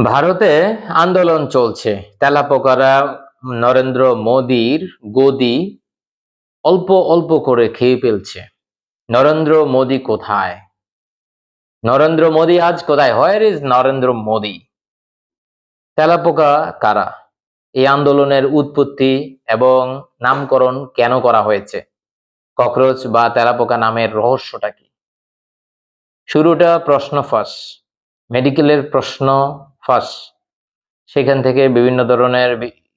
ভারতে আন্দোলন চলছে। তেলাপোকারা নরেন্দ্র মোদির গদি অল্প অল্প করে খেয়ে ফেলছে। নরেন্দ্র মোদি কোথায়? নরেন্দ্র মোদি আজ কোথায়? Where is Narendra Modi? তেলাপোকা কারা? এই আন্দোলনের উৎপত্তি এবং নামকরণ কেন করা হয়েছে? ককরোচ বা তেলাপোকা নামের রহস্যটা কি? শুরুটা প্রশ্ন ফাঁস, মেডিকেলের প্রশ্ন ফাঁস। সেখান থেকে বিভিন্ন ধরনের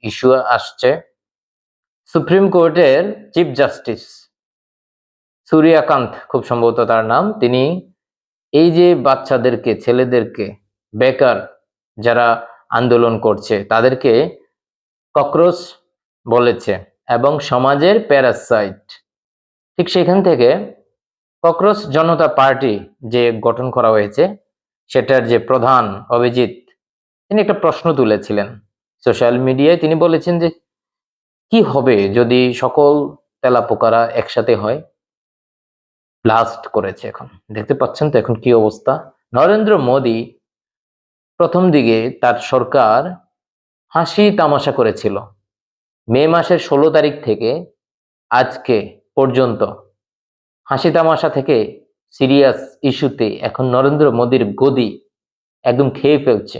ইস্যু আসছে। সুপ্রিম কোর্টের চিফ জাস্টিস সূর্যকান্ত, খুব সম্ভবত তার নাম, তিনি এই যে বাচ্চাদেরকে, ছেলেদেরকে, বেকার যারা আন্দোলন করছে তাদেরকে ককরোচ বলেছে এবং সমাজের প্যারাসাইট। ঠিক সেখান থেকে ককরোচ জনতা পার্টি যে গঠন করা হয়েছে, সেটার যে প্রধান অভিজিৎ, তিনি একটা প্রশ্ন তুলেছিলেন সোশ্যাল মিডিয়ায়। তিনি বলেছেন যে কি হবে যদি সকল তেলাপোকারা একসাথে হয়। ব্লাস্ট করেছে। এখন দেখতে পাচ্ছেন তো এখন কি অবস্থা। নরেন্দ্র মোদি প্রথম দিকে তার সরকার হাসি তামাশা করেছিল। মে মাসের 16 তারিখ থেকে আজকে পর্যন্ত হাসি তামাশা থেকে সিরিয়াস ইস্যুতে এখন নরেন্দ্র মোদির গদি একদম খেয়ে ফেলছে।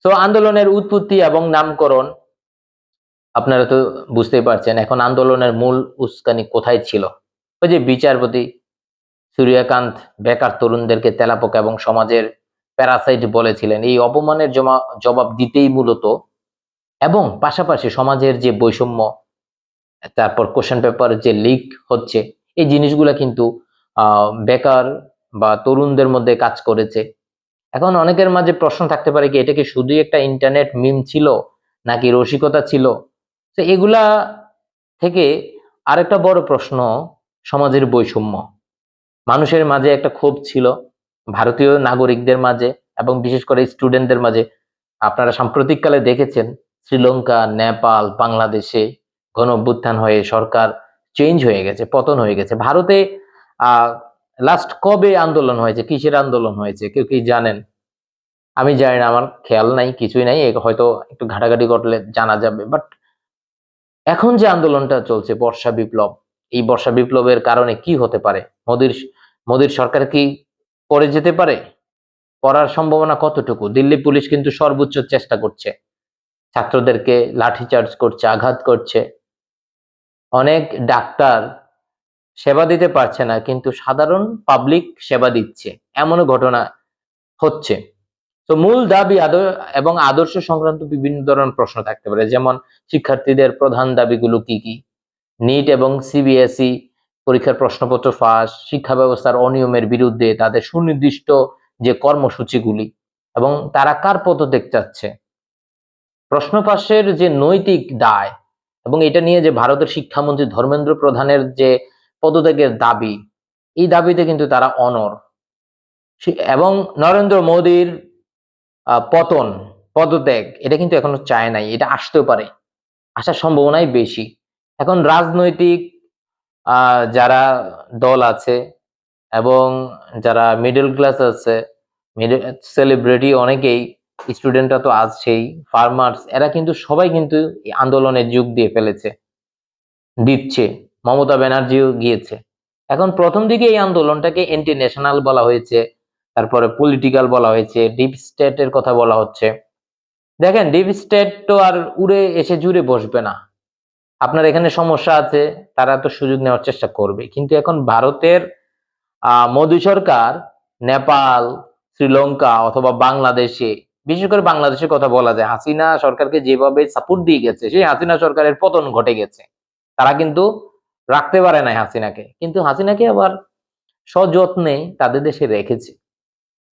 তো আন্দোলনের উৎপত্তি এবং নামকরণ আপনারা তো বুঝতেই পারছেন। এখন আন্দোলনের মূল উস্কানি কোথায় ছিল? ওই যে বিচারপতি সূর্যকান্ত বেকার তরুণদেরকে তেলাপোকা এবং সমাজের প্যারাসাইট বলেছিলেন। এই অপমানের জবাব দিতেই মূলত, এবং পাশাপাশি সমাজের যে বৈষম্য, তারপর কোশ্চেন পেপার যে লিক হচ্ছে, এই জিনিসগুলা কিন্তু বেকার বা তরুণদের মধ্যে কাজ করেছে। এখন অনেকের মাঝে প্রশ্ন থাকতে পারে কি, এটা কি শুধুই একটা ইন্টারনেট মিম ছিল নাকি রসিকতা ছিল? তো এগুলা থেকে আরেকটা বড় প্রশ্ন, সমাজের বৈষম্য। মানুষের মাঝে একটা ক্ষোভ ছিল, ভারতীয় নাগরিকদের মাঝে এবং বিশেষ করে স্টুডেন্টদের মাঝে। আপনারা সাম্প্রতিককালে দেখেছেন শ্রীলঙ্কা, নেপাল, বাংলাদেশে গণ অভ্যুত্থান হয়ে সরকার চেঞ্জ হয়ে গেছে, পতন হয়ে গেছে। ভারতে লাস্ট কবে আন্দোলন হয়েছে, কিসের আন্দোলন হয়েছে, কেউ কি জানেন? আমি জানি না, আমার খেয়াল নাই, কিছুই নাই। হয়তো একটু ঘাটাঘাটি করলে জানা যাবে। বাট এখন যে আন্দোলনটা চলছে, বর্ষা বিপ্লব, এই বর্ষা বিপ্লবের কারণে কি হতে পারে? মোদির মোদির সরকার কি পড়ে যেতে পারে? পড়ার সম্ভাবনা কতটুকু? দিল্লি পুলিশ কিন্তু সর্বোচ্চ চেষ্টা করছে, ছাত্রদেরকে লাঠিচার্জ করছে, আঘাত করছে। অনেক ডাক্তার সেবা দিতে পারছে না, কিন্তু সাধারণ পাবলিক সেবা দিচ্ছে, এমনও ঘটনা হচ্ছে। তো মূল দাবি এবং আদর্শ সংক্রান্ত বিভিন্ন ধরনের প্রশ্ন থাকতে পারে, যেমন শিক্ষার্থীদের প্রধান দাবিগুলো কি কি, নিট এবং সিবিএসই পরীক্ষার প্রশ্নপত্র ফাঁস, শিক্ষা ব্যবস্থার অনিয়মের বিরুদ্ধে তাদের সুনির্দিষ্ট যে কর্মসূচিগুলি, এবং তারা কার পদত্যাগ চাচ্ছে, প্রশ্ন ফাঁসের যে নৈতিক দায়, এবং এটা নিয়ে যে ভারতের শিক্ষামন্ত্রী ধর্মেন্দ্র প্রধানের যে পদত্যাগের দাবি, এই দাবিতে কিন্তু তারা অনড়। এবং নরেন্দ্র মোদীর পতন, পদত্যাগ, এটা কিন্তু এখনো চায় নাই, এটা আসতেও পারে, আসার সম্ভাবনাই বেশি। এখন রাজনৈতিক যারা দল আছে এবং যারা মিডল ক্লাস আছে, সেলিব্রিটি অনেকেই, স্টুডেন্টরা তো আছেই, ফার্মার্স, এরা কিন্তু সবাই কিন্তু এই আন্দোলনে যোগ দিয়ে ফেলেছে, দিচ্ছে। মমতা ব্যানার্জিও গিয়েছে। এখন প্রথম দিকে এই আন্দোলনটাকে এন্টি ন্যাশনাল বলা হয়েছে, তারপরে পলিটিক্যাল বলা হয়েছে, ডিপ স্টেটের কথা বলা হচ্ছে। দেখেন, ডিপ স্টেট তো আর উড়ে এসে জুড়ে বসবে না। আপনার এখানে সমস্যা আছে, তারা তো সুযোগ নেওয়ার চেষ্টা করবে। কিন্তু এখন ভারতের মোদী সরকার নেপাল, শ্রীলঙ্কা অথবা বাংলাদেশে, বিশেষ করে বাংলাদেশের কথা বলা যায়, হাসিনা সরকারকে যেভাবে সাপোর্ট দিয়ে গেছে, সেই হাসিনা সরকারের পতন ঘটে গেছে। তারা কিন্তু রাখতে পারে নাই হাসিনাকে, কিন্তু হাসিনাকে আবার সযত্নে তাদের দেশে রেখেছে।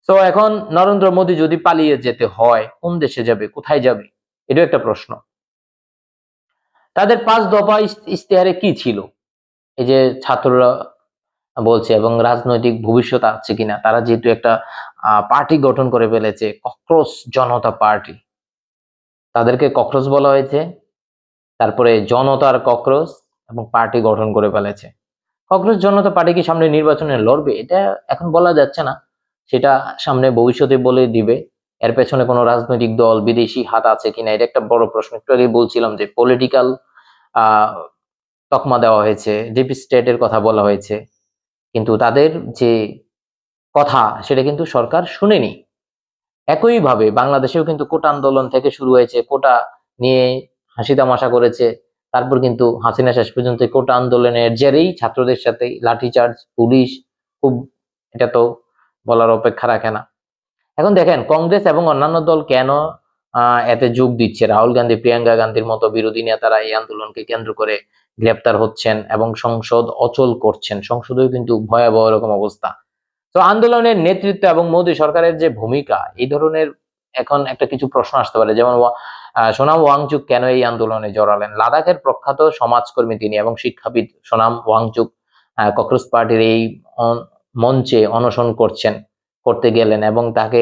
তো এখন নরেন্দ্র মোদী যদি পালিয়ে যেতে হয়, কোন দেশে যাবে, কোথায় যাবে? এটাও একটা প্রশ্ন। তাদের 5 দফা ইশতেহারে কি ছিল? এই যে ছাত্ররা বলছে, এবং রাজনৈতিক ভবিষ্যৎ আছে কিনা, তারা যেহেতু একটা পার্টি গঠন করে ফেলেছে, ককরোচ জনতা পার্টি, তাদেরকে ককরোচ বলা হয়েছে। তারপরে জনতার ককরোচ, এবং পার্টি গঠন করে ফেলেছে। ককরোচ জনতা পার্টি কি সামনে নির্বাচনে লড়বে? এটা এখন বলা যাচ্ছে না, সেটা সামনে ভবিষ্যতে বলে দিবে। এর পেছনে কোনো রাজনৈতিক দল, বিদেশি হাত আছে কিনা, এটা একটা বড় প্রশ্ন। একটু আগে বলছিলাম যে পলিটিক্যাল তকমা দেওয়া হয়েছে, ডিপ স্টেটের কথা বলা হয়েছে, কিন্তু তাদের যে কথা সেটা কিন্তু সরকার শুনেনি। একইভাবে বাংলাদেশেও কিন্তু কোটা আন্দোলন থেকে শুরু হয়েছে, কোটা নিয়ে হাসি তামাশা করেছে, তারপর কিন্তু হাসিনা শেষ পর্যন্ত কোটা আন্দোলনের জেরেই ছাত্রদের সাথে লাঠিচার্জ, পুলিশ, খুব, এটা তো বলার অপেক্ষা রাখে না। এখন দেখেন কংগ্রেস এবং অন্যান্য দল কেন এতে যোগ দিচ্ছে। রাহুল গান্ধী, প্রিয়াঙ্কা গান্ধীর মতো বিরোধী নেতারা এই আন্দোলনকে কেন্দ্র করে গ্রেপ্তার হচ্ছেন এবং সংসদ অচল করছেন। সংসদেও কিন্তু ভয়াবহ রকম অবস্থা। তো আন্দোলনের নেতৃত্ব এবং মোদী সরকারের যে ভূমিকা, এই ধরনের এখন একটা কিছু প্রশ্ন আসতে পারে, যেমন সোনাম ওয়াংচুক কেন এই আন্দোলনে জড়ালেন। লাদাখের প্রখ্যাত সমাজকর্মী তিনি এবং শিক্ষাবিদ সোনাম ওয়াংচুক ককরোচ পার্টির এই মঞ্চে অনশন করতে গেলেন এবং তাকে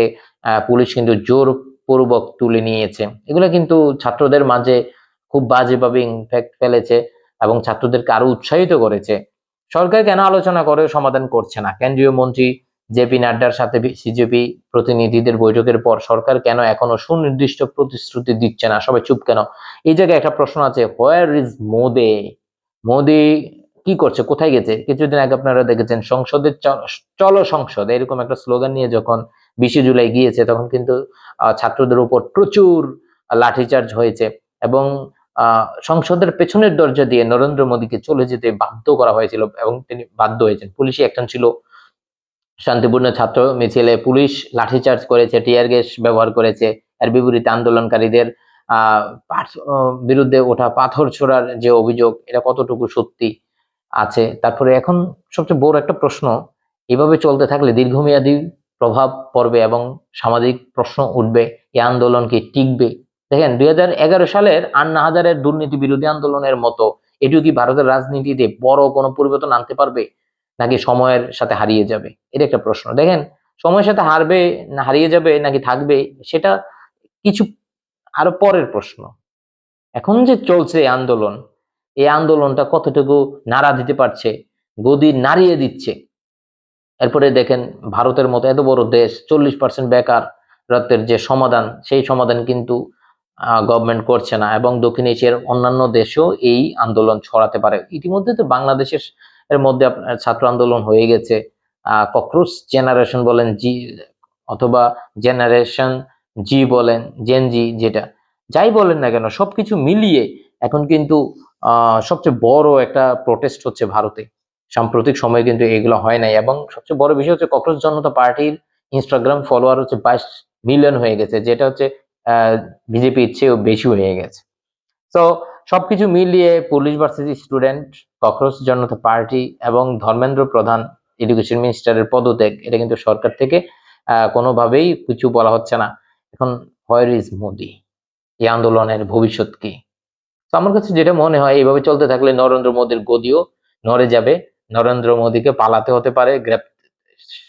পুলিশ কিন্তু জোরপূর্বক তুলে নিয়েছে। এগুলো কিন্তু ছাত্রদের মাঝে খুব বাজেভাবে ইম্প্যাক্ট ফেলেছে এবং ছাত্রদেরকে আরো উৎসাহিত করেছে। সরকার কেন আলোচনা করে সমাধান করছে না? কেন্দ্রীয় মন্ত্রী জেপি নাড্ডার সাথে সিজেপি প্রতিনিধিদের বৈঠকের পর সরকার কেন এখনো সুনির্দিষ্ট প্রতিশ্রুতি দিচ্ছে না? সবাই চুপ কেন? এই জায়গায় একটা প্রশ্ন আছে, হোয়ার ইজ মোদি? মোদি কি করছে, কোথায় গেছে? কিছুদিন আগে আপনারা দেখেছেন সংসদের চলো সংসদ এরকম একটা স্লোগান নিয়ে যখন 20 জুলাই গিয়েছে, তখন কিন্তু ছাত্রদের উপর প্রচুর লাঠিচার্জ হয়েছে এবং সংসদের পেছনের দরজা দিয়ে নরেন্দ্র মোদীকে চলে যেতে বাধ্য করা হয়েছিল এবং তিনি বাধ্য হয়েছেন। পুলিশই অ্যাকশন ছিল। শান্তিপূর্ণ ছাত্র মিছিলে পুলিশ লাঠিচার্জ করেছে, টিয়ার গ্যাস ব্যবহার করেছে। এর বিপরীতে আন্দোলনকারীদের বিরুদ্ধে ওঠা পাথর ছোড়ার যে অভিযোগ, এটা কতটুকু সত্যি আছে? তারপরে এখন সবচেয়ে বড় একটা প্রশ্ন, এভাবে চলতে থাকলে দীর্ঘমেয়াদী প্রভাব পড়বে এবং সামাজিক প্রশ্ন উঠবে, এই আন্দোলন কি টিকবে? দেখেন 2011 সালের আন্না হাজারের দুর্নীতি বিরোধী আন্দোলনের মতো এটিও কি ভারতের রাজনীতিতে বড় কোনো পরিবর্তন আনতে পারবে, নাকি সময়ের সাথে হারিয়ে যাবে? এটা একটা প্রশ্ন। দেখেন সময়ের সাথে হারবে না হারিয়ে যাবে নাকি থাকবে, সেটা কিছু আরো পরের প্রশ্ন। এখন যে চলছে আন্দোলন, এই আন্দোলনটা কতটুকু নাড়া দিতে পারছে, গদি নাড়িয়ে দিচ্ছে? এরপরে দেখেন ভারতের মতো এত বড় দেশ 40% বেকারত্বের যে সমাধান, সেই সমাধান কিন্তু গভর্নমেন্ট করছে না এবং দক্ষিণ এশিয়ার অন্যান্য দেশেও এই আন্দোলন ছড়াতে পারে। ইতিমধ্যে তো বাংলাদেশের এর মধ্যে আপনার ছাত্র আন্দোলন হয়ে গেছে। ককরোচ জেনারেশন বলেন, জি, অথবা জেনারেশন জি বলেন, জেন জি, যেটা যাই বলেন না কেন, সবকিছু মিলিয়ে এখন কিন্তু সবচেয়ে বড় একটা প্রোটেস্ট হচ্ছে ভারতে। সাম্প্রতিক সময়ে কিন্তু এগুলো হয় নাই এবং সবচেয়ে বড় বিষয় হচ্ছে ককরোচ জনতা পার্টির ইনস্টাগ্রাম ফলোয়ার হচ্ছে 22 মিলিয়ন হয়ে গেছে, যেটা হচ্ছে বিজেপির চেয়েও বেশি হয়ে গেছে। তো সবকিছু মিলিয়ে পুলিশ ভার্সেস স্টুডেন্ট, ককরোচ জনতা পার্টি এবং ধর্মেন্দ্র প্রধান এডুকেশন মিনিস্টারের পদত্যাগ, এটা কিন্তু সরকার থেকে কোনোভাবেই কিছু বলা হচ্ছে না। এখন হোয়ার ইজ মোদি? এই আন্দোলনের ভবিষ্যৎ কি? তো আমার কাছে যেটা মনে হয়, এইভাবে চলতে থাকলে নরেন্দ্র মোদীর গদিও নড়ে যাবে। নরেন্দ্র মোদীকে পালাতে হতে পারে,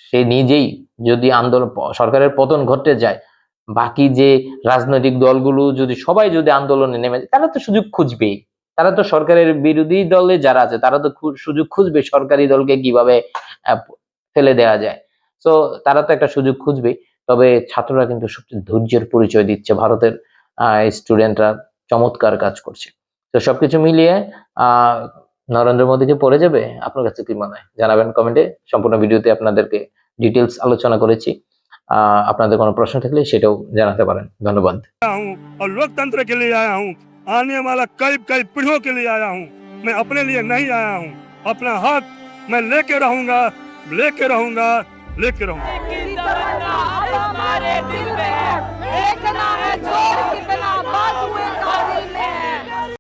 সে নিজেই যদি আন্দোলন, সরকারের পতন ঘটতে যায়, বাকি যে রাজনৈতিক দলগুলো সবাই যদি আন্দোলনে নেমে যায়, তারা তো সুযোগ খুঁজবেই। তারা তো সরকারের বিরোধী দলে যারা আছে তারা তো সুযোগ খুঁজবে সরকারি দলকে কিভাবে ফেলে দেওয়া যায়। তো তারা তো একটা সুযোগ খুঁজবেই। তবে ছাত্ররা কিন্তু সবচেয়ে ধৈর্যের পরিচয় দিচ্ছে। ভারতের স্টুডেন্টরা চমৎকার কাজ করছে। তো সবকিছু মিলিয়ে আহ নরেন্দ্র মোদীকে পড়ে যাবে? আপনার কাছে কি মনে হয় জানাবেন কমেন্টে। সম্পূর্ণ ভিডিওতে আপনাদেরকে ডিটেলস আলোচনা করেছি। আপনাদের কোনো প্রশ্ন থাকলে সেটাও জানাতে পারেন। ধন্যবাদ। और लोकतंत्र के लिए आया हूँ, आने वाला कई कई पीढ़ियों के लिए आया हूँ। मैं अपने लिए नहीं आया हूँ। अपना हक मैं लेके रहूंगा, लेके रहूंगा, लेके रहूंगा।